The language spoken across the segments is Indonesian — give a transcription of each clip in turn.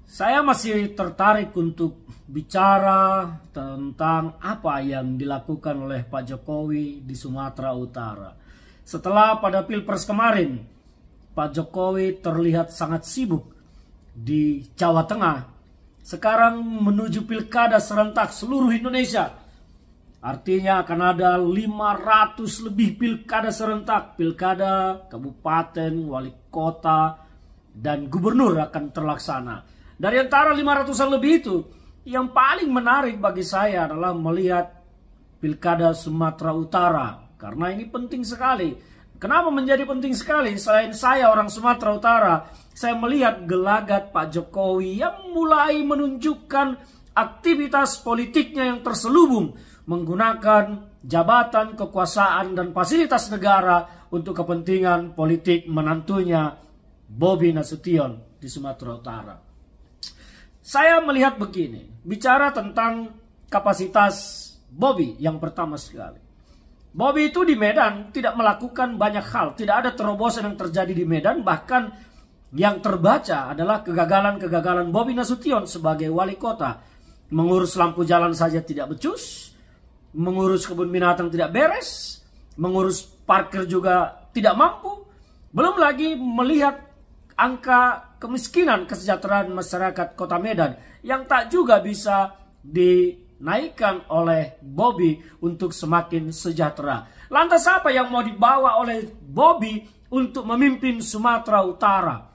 Saya masih tertarik untuk bicara tentang apa yang dilakukan oleh Pak Jokowi di Sumatera Utara. Setelah pada Pilpres kemarin, Pak Jokowi terlihat sangat sibuk di Jawa Tengah. Sekarang menuju pilkada serentak seluruh Indonesia. Artinya akan ada 500 lebih pilkada serentak. Pilkada, kabupaten, wali kota, dan gubernur akan terlaksana. Dari antara 500-an lebih itu, yang paling menarik bagi saya adalah melihat pilkada Sumatera Utara. Karena ini penting sekali. Kenapa menjadi penting sekali? Selain saya orang Sumatera Utara, saya melihat gelagat Pak Jokowi yang mulai menunjukkan aktivitas politiknya yang terselubung menggunakan jabatan, kekuasaan, dan fasilitas negara untuk kepentingan politik menantunya Bobi Nasution di Sumatera Utara. Saya melihat begini, bicara tentang kapasitas Bobi yang pertama sekali. Bobi itu di Medan tidak melakukan banyak hal, tidak ada terobosan yang terjadi di Medan, bahkan yang terbaca adalah kegagalan-kegagalan Bobi Nasution sebagai wali kota. Mengurus lampu jalan saja tidak becus, mengurus kebun binatang tidak beres, mengurus parkir juga tidak mampu, belum lagi melihat angka kemiskinan kesejahteraan masyarakat kota Medan yang tak juga bisa dinaikkan oleh Bobi untuk semakin sejahtera. Lantas apa yang mau dibawa oleh Bobi untuk memimpin Sumatera Utara?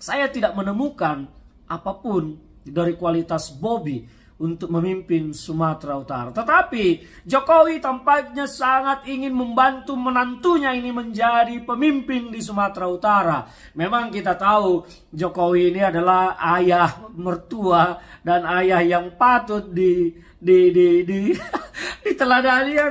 Saya tidak menemukan apapun dari kualitas Bobi untuk memimpin Sumatera Utara. Tetapi Jokowi tampaknya sangat ingin membantu menantunya ini menjadi pemimpin di Sumatera Utara. Memang kita tahu Jokowi ini adalah ayah mertua dan ayah yang patut diteladani.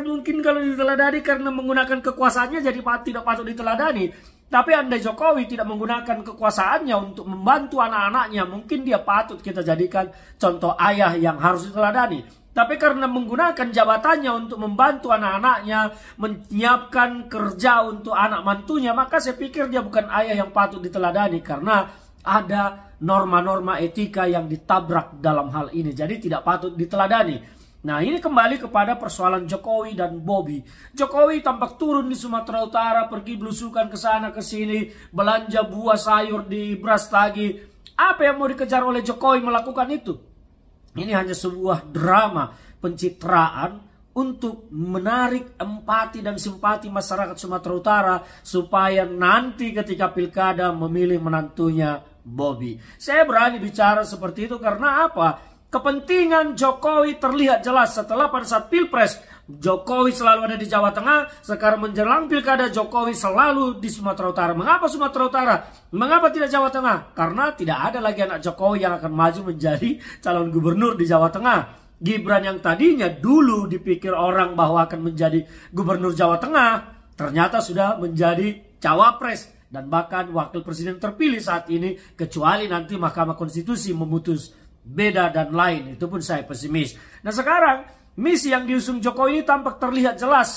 Mungkin kalau diteladani karena menggunakan kekuasaannya jadi tidak patut diteladani. Tapi andai Jokowi tidak menggunakan kekuasaannya untuk membantu anak-anaknya, mungkin dia patut kita jadikan contoh ayah yang harus diteladani. Tapi karena menggunakan jabatannya untuk membantu anak-anaknya, menyiapkan kerja untuk anak mantunya, maka saya pikir dia bukan ayah yang patut diteladani. Karena ada norma-norma etika yang ditabrak dalam hal ini, jadi tidak patut diteladani. Nah, ini kembali kepada persoalan Jokowi dan Bobi. Jokowi tampak turun di Sumatera Utara, pergi belusukan ke sana ke sini, belanja buah sayur di Brastagi. Apa yang mau dikejar oleh Jokowi melakukan itu? Ini hanya sebuah drama pencitraan untuk menarik empati dan simpati masyarakat Sumatera Utara supaya nanti ketika pilkada memilih menantunya Bobi. Saya berani bicara seperti itu karena apa? Kepentingan Jokowi terlihat jelas setelah pada saat Pilpres Jokowi selalu ada di Jawa Tengah. Sekarang menjelang pilkada Jokowi selalu di Sumatera Utara. Mengapa Sumatera Utara? Mengapa tidak Jawa Tengah? Karena tidak ada lagi anak Jokowi yang akan maju menjadi calon gubernur di Jawa Tengah. Gibran yang tadinya dulu dipikir orang bahwa akan menjadi gubernur Jawa Tengah, ternyata sudah menjadi cawapres dan bahkan wakil presiden terpilih saat ini, kecuali nanti Mahkamah Konstitusi memutus beda dan lain, itu pun saya pesimis. Nah sekarang misi yang diusung Jokowi ini tampak terlihat jelas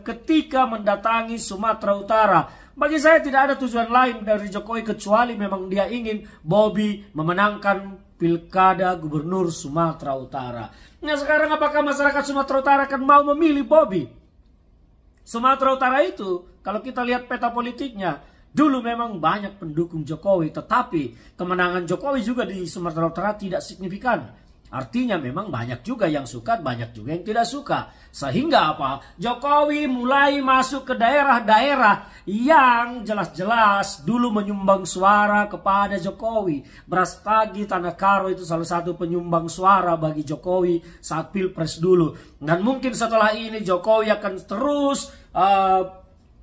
ketika mendatangi Sumatera Utara. Bagi saya tidak ada tujuan lain dari Jokowi kecuali memang dia ingin Bobi memenangkan pilkada gubernur Sumatera Utara. Nah sekarang apakah masyarakat Sumatera Utara akan mau memilih Bobi? Sumatera Utara itu kalau kita lihat peta politiknya, dulu memang banyak pendukung Jokowi, tetapi kemenangan Jokowi juga di Sumatera Utara tidak signifikan. Artinya memang banyak juga yang suka, banyak juga yang tidak suka. Sehingga apa? Jokowi mulai masuk ke daerah-daerah yang jelas-jelas dulu menyumbang suara kepada Jokowi. Brastagi, Tanah Karo itu salah satu penyumbang suara bagi Jokowi saat Pilpres dulu. Dan mungkin setelah ini Jokowi akan terus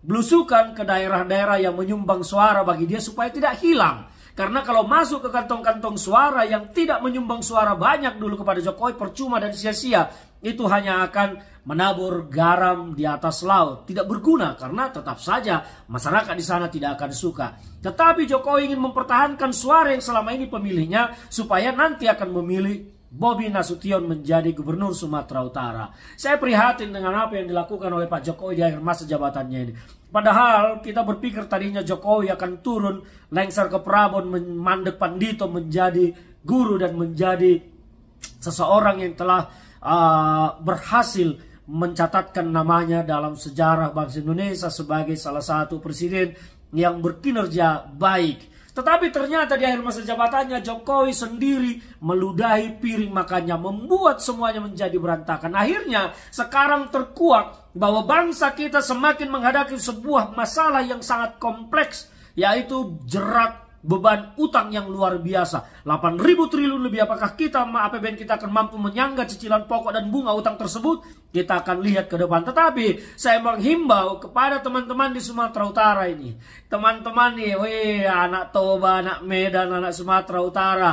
belusukan ke daerah-daerah yang menyumbang suara bagi dia supaya tidak hilang. Karena kalau masuk ke kantong-kantong suara yang tidak menyumbang suara banyak dulu kepada Jokowi, percuma dan sia-sia. Itu hanya akan menabur garam di atas laut. Tidak berguna karena tetap saja masyarakat di sana tidak akan suka. Tetapi Jokowi ingin mempertahankan suara yang selama ini pemilihnya supaya nanti akan memilih Bobi Nasution menjadi gubernur Sumatera Utara. Saya prihatin dengan apa yang dilakukan oleh Pak Jokowi di akhir masa jabatannya ini. Padahal kita berpikir tadinya Jokowi akan turun lengser ke Prabon, mandek Pandito menjadi guru dan menjadi seseorang yang telah berhasil mencatatkan namanya dalam sejarah bangsa Indonesia sebagai salah satu presiden yang berkinerja baik. Tetapi ternyata di akhir masa jabatannya Jokowi sendiri meludahi piring makannya, membuat semuanya menjadi berantakan. Akhirnya sekarang terkuak bahwa bangsa kita semakin menghadapi sebuah masalah yang sangat kompleks, yaitu jerat beban utang yang luar biasa. 8.000 triliun lebih. Apakah kita, APBN kita akan mampu menyangga cicilan pokok dan bunga utang tersebut? Kita akan lihat ke depan. Tetapi saya menghimbau kepada teman-teman di Sumatera Utara ini. Teman-teman nih, anak Toba, anak Medan, anak Sumatera Utara.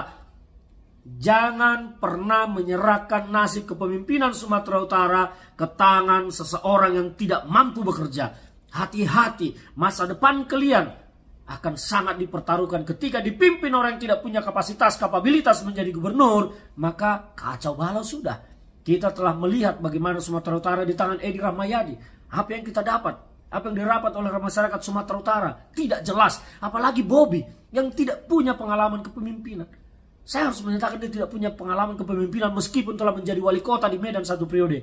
Jangan pernah menyerahkan nasib kepemimpinan Sumatera Utara ke tangan seseorang yang tidak mampu bekerja. Hati-hati, masa depan kalian akan sangat dipertaruhkan ketika dipimpin orang yang tidak punya kapabilitas menjadi gubernur. Maka kacau balau sudah. Kita telah melihat bagaimana Sumatera Utara di tangan Edi Rahmayadi. Apa yang kita dapat, apa yang didapat oleh masyarakat Sumatera Utara tidak jelas. Apalagi Bobi yang tidak punya pengalaman kepemimpinan. Saya harus menyatakan dia tidak punya pengalaman kepemimpinan meskipun telah menjadi wali kota di Medan 1 periode.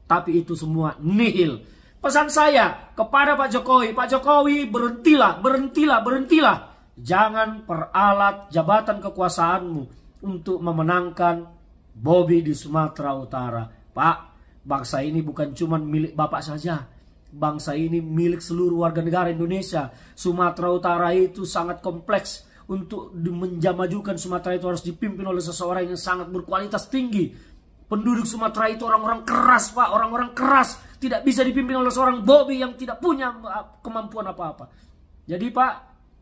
Tapi itu semua nihil. Pesan saya kepada Pak Jokowi, berhentilah. Jangan peralat jabatan kekuasaanmu untuk memenangkan Bobi di Sumatera Utara. Pak, bangsa ini bukan cuma milik Bapak saja. Bangsa ini milik seluruh warga negara Indonesia. Sumatera Utara itu sangat kompleks. Untuk menjamajukan Sumatera itu harus dipimpin oleh seseorang yang sangat berkualitas tinggi. Penduduk Sumatera itu orang-orang keras, Pak. Orang-orang keras. Tidak bisa dipimpin oleh seorang Bobi yang tidak punya kemampuan apa-apa. Jadi Pak,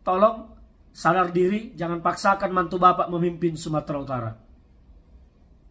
tolong sadar diri. Jangan paksakan mantu Bapak memimpin Sumatera Utara.